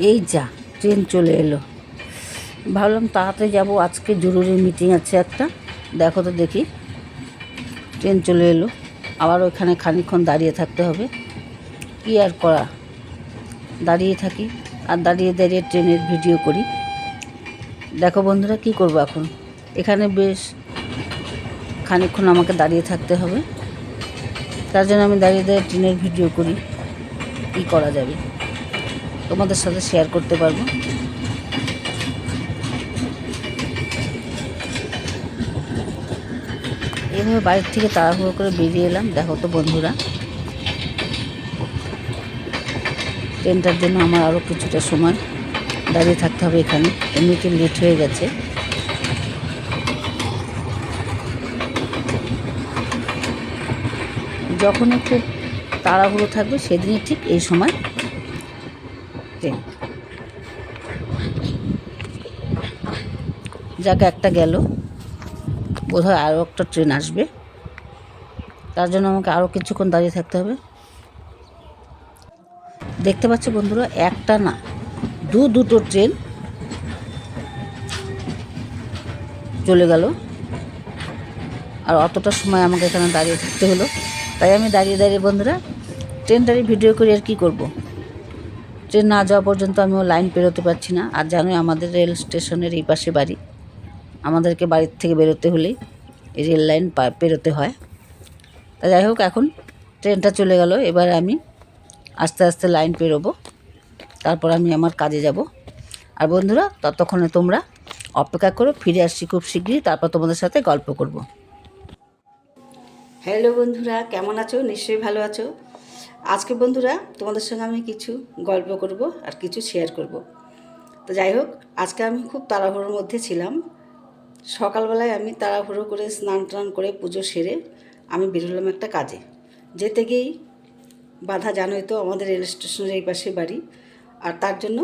এই যা ট্রেন চলে এলো। ভাবলাম তাড়াতাড়ি যাব, আজকে জরুরি মিটিং আছে একটা। দেখো তো দেখি, ট্রেন চলে এলো। আবার ওইখানে খানিকক্ষণ দাঁড়িয়ে থাকতে হবে, কি আর করা। দাঁড়িয়ে থাকি আর দাঁড়িয়ে দাঁড়িয়ে ট্রেনের ভিডিও করি। দেখো বন্ধুরা, কি করব এখন। এখানে বেশ খানিকক্ষণ আমাকে দাঁড়িয়ে থাকতে হবে, তার জন্য আমি দাঁড়িয়ে দাঁড়িয়ে ট্রেনের ভিডিও করি। কি করা যাবে, তোমাদের সাথে শেয়ার করতে পারবো। এইভাবে বাড়ির থেকে তাড়াহুড়ো করে বেরিয়ে এলাম। দেখো তো বন্ধুরা, ট্রেনটার জন্য আমার আরও কিছুটা সময় দাঁড়িয়ে থাকতে হবে এখানে, এমনিতে লেট হয়ে গেছে। যখনই খুব তাড়াহুড়ো থাকবে সেদিনই ঠিক এই সময় ট্রেন। যাকে একটা গেল, বোধহয় আরও একটা ট্রেন আসবে, তার জন্য আমাকে আরও কিছুক্ষণ দাঁড়িয়ে থাকতে হবে। দেখতে পাচ্ছ বন্ধুরা, একটা না দুটো ট্রেন চলে গেল, আর অতটা সময় আমাকে এখানে দাঁড়িয়ে থাকতে হলো। তাই আমি দাঁড়িয়ে দাঁড়িয়ে বন্ধুরা ট্রেনটারই ভিডিও করি। আর কি করব, ট্রেন না যাওয়া পর্যন্ত আমিও লাইন পেরোতে পারছি না। আর জানোই আমাদের রেল স্টেশনের এই পাশে বাড়ি, আমাদেরকে বাড়ির থেকে বেরোতে হলেই এই রেল লাইন পেরোতে হয়। তা যাই হোক, এখন ট্রেনটা চলে গেল, এবার আমি আস্তে আস্তে লাইন পেরোবো, তারপর আমি আমার কাজে যাব। আর বন্ধুরা, ততক্ষণে তোমরা অপেক্ষা করো, ফিরে আসছি খুব শীঘ্রই, তারপর তোমাদের সাথে গল্প করব। হ্যালো বন্ধুরা, কেমন আছো? নিশ্চয়ই ভালো আছো। আজকে বন্ধুরা তোমাদের সঙ্গে আমি কিছু গল্প করব আর কিছু শেয়ার করব। তো যাই হোক, আজকে আমি খুব তাড়াহুড়োর মধ্যে ছিলাম। সকালবেলায় আমি তাড়াহুড়ো করে স্নান টান করে পুজো সেরে আমি বেরোলাম একটা কাজে। যেতে গিয়েই বাধা, জানোই তো আমাদের রেল স্টেশনের এই পাশে বাড়ি, আর তার জন্য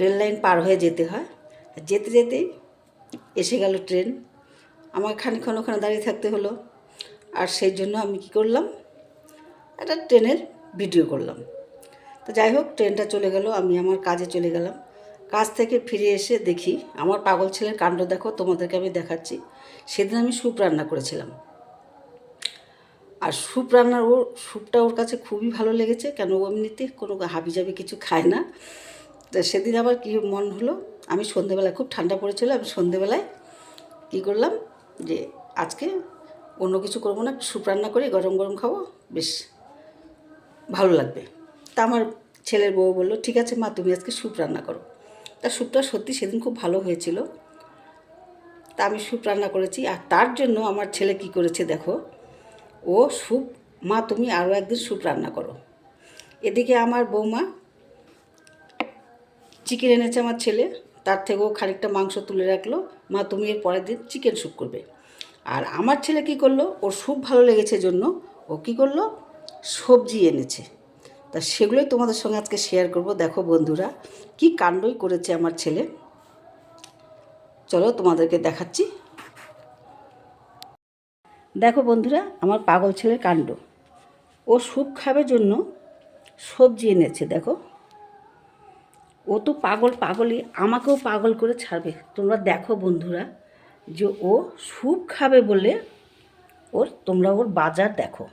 রেল লাইন পার হয়ে যেতে হয়। যেতে যেতেই এসে গেল ট্রেন। আমার খানিকক্ষণ ওখানে দাঁড়িয়ে থাকতে হলো, আর সেই জন্য আমি কি করলাম, একটা ট্রেনের ভিডিও করলাম। তো যাই হোক, ট্রেনটা চলে গেল, আমি আমার কাজে চলে গেলাম। কাজ থেকে ফিরে এসে দেখি আমার পাগল ছেলের কাণ্ড। দেখো, তোমাদেরকে আমি দেখাচ্ছি। সেদিন আমি স্যুপ রান্না করেছিলাম, আর স্যুপটা ওর কাছে খুবই ভালো লেগেছে, কেন ও এমনিতে কোনো হাবিজাবি কিছু খায় না। তো সেদিন আবার কী মন হলো, আমি সন্ধেবেলায়, খুব ঠান্ডা পড়েছিল, আমি সন্ধেবেলায় কী করলাম, যে আজকে অন্য কিছু করবো না, স্যুপ রান্না করে গরম গরম খাবো, বেশ ভালো লাগবে। তা আমার ছেলের বউ বললো, ঠিক আছে মা, তুমি আজকে স্যুপ রান্না করো। তা স্যুপটা সত্যি সেদিন খুব ভালো হয়েছিল। তা আমি স্যুপ রান্না করেছি, আর তার জন্য আমার ছেলে কি করেছে দেখো, ও স্যুপ, মা তুমি আরও একদিন স্যুপ রান্না করো। এদিকে আমার বৌমা চিকেন এনেছে আমার ছেলে, তার থেকেও খানিকটা মাংস তুলে রাখলো, মা তুমি এর পরের দিন চিকেন স্যুপ করবে। আর আমার ছেলে কি করলো, ওর স্যুপ ভালো লেগেছে জন্য ও কী করলো, সবজি এনেছে। তা সেগুলোই তোমাদের সঙ্গে আজকে শেয়ার করব। দেখো বন্ধুরা, কি কাণ্ডই করেছে আমার ছেলে, চলো তোমাদেরকে দেখাচ্ছি। দেখো বন্ধুরা, আমার পাগল ছেলের কাণ্ড। ও স্যুপ খাবার জন্য সবজি এনেছে। দেখো, ও তো পাগলই, আমাকেও পাগল করে ছাড়বে। তোমরা দেখো বন্ধুরা, যে ও স্যুপ খাবে বলে তোমরা ওর বাজার দেখো।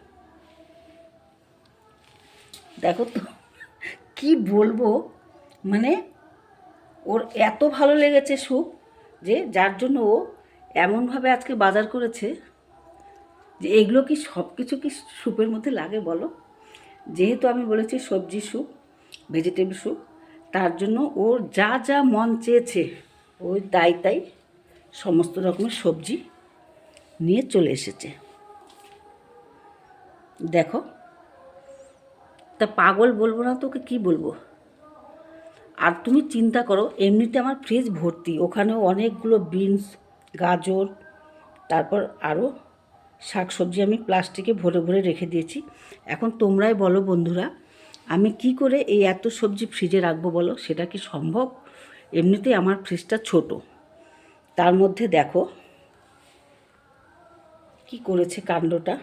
দেখো তো, কি বলবো, মানে ওর এত ভালো লেগেছে স্যুপ, যে যার জন্য ও এমনভাবে আজকে বাজার করেছে, যে এগুলো কি সব কিছু কি স্যুপের মধ্যে লাগে বলো। যেহেতু আমি বলেছি সবজি স্যুপ, ভেজিটেবল স্যুপ, তার জন্য ওর যা যা মন চেয়েছে ওই তাই সমস্ত রকমের সবজি নিয়ে চলে এসেছে। দেখো, তা পাগল বলবো না, তোকে কি বলবো। আর তুমি চিন্তা করো, এমনিতে আমার ফ্রিজ ভর্তি, ওখানেও অনেকগুলো বিনস, গাজর, তারপর আরও শাকসবজি আমি প্লাস্টিকে ভরে ভরে রেখে দিয়েছি। এখন তোমরাই বলো বন্ধুরা, আমি কি করে এই এত সবজি ফ্রিজে রাখবো বলো, সেটা কি সম্ভব? এমনিতেই আমার ফ্রিজটা ছোট, তার মধ্যে দেখো কি করেছে কাণ্ডটা।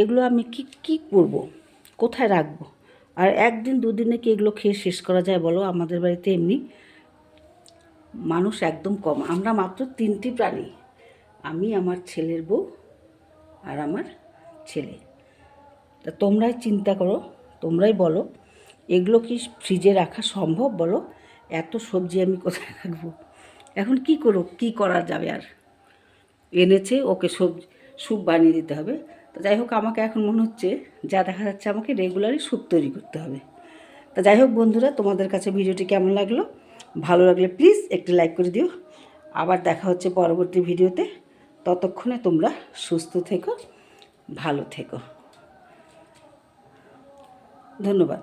এগুলো আমি কি করব, কোথায় রাখবো? আর একদিন দুদিনে কি এগুলো খেয়ে শেষ করা যায় বলো? আমাদের বাড়িতে এমনি মানুষ একদম কম, আমরা মাত্র 3টি প্রাণী, আমি, আমার ছেলের বউ আর আমার ছেলে। তা তোমরাই চিন্তা করো, তোমরাই বলো এগুলো কি ফ্রিজে রাখা সম্ভব বলো? এত সবজি আমি কোথায় রাখবো? এখন কি করো, কি করা যাবে আর? এনেছে, ওকে স্যুপ বানিয়ে দিতে হবে। তো যাই হোক, আমাকে এখন মনে হচ্ছে যা দেখা যাচ্ছে আমাকে রেগুলারই স্যুপ তৈরি করতে হবে। তা যাই হোক বন্ধুরা, তোমাদের কাছে ভিডিওটি কেমন লাগলো? ভালো লাগলে প্লিজ একটি লাইক করে দিও। আবার দেখা হচ্ছে পরবর্তী ভিডিওতে। ততক্ষণে তোমরা সুস্থ থেকো, ভালো থেকো। ধন্যবাদ।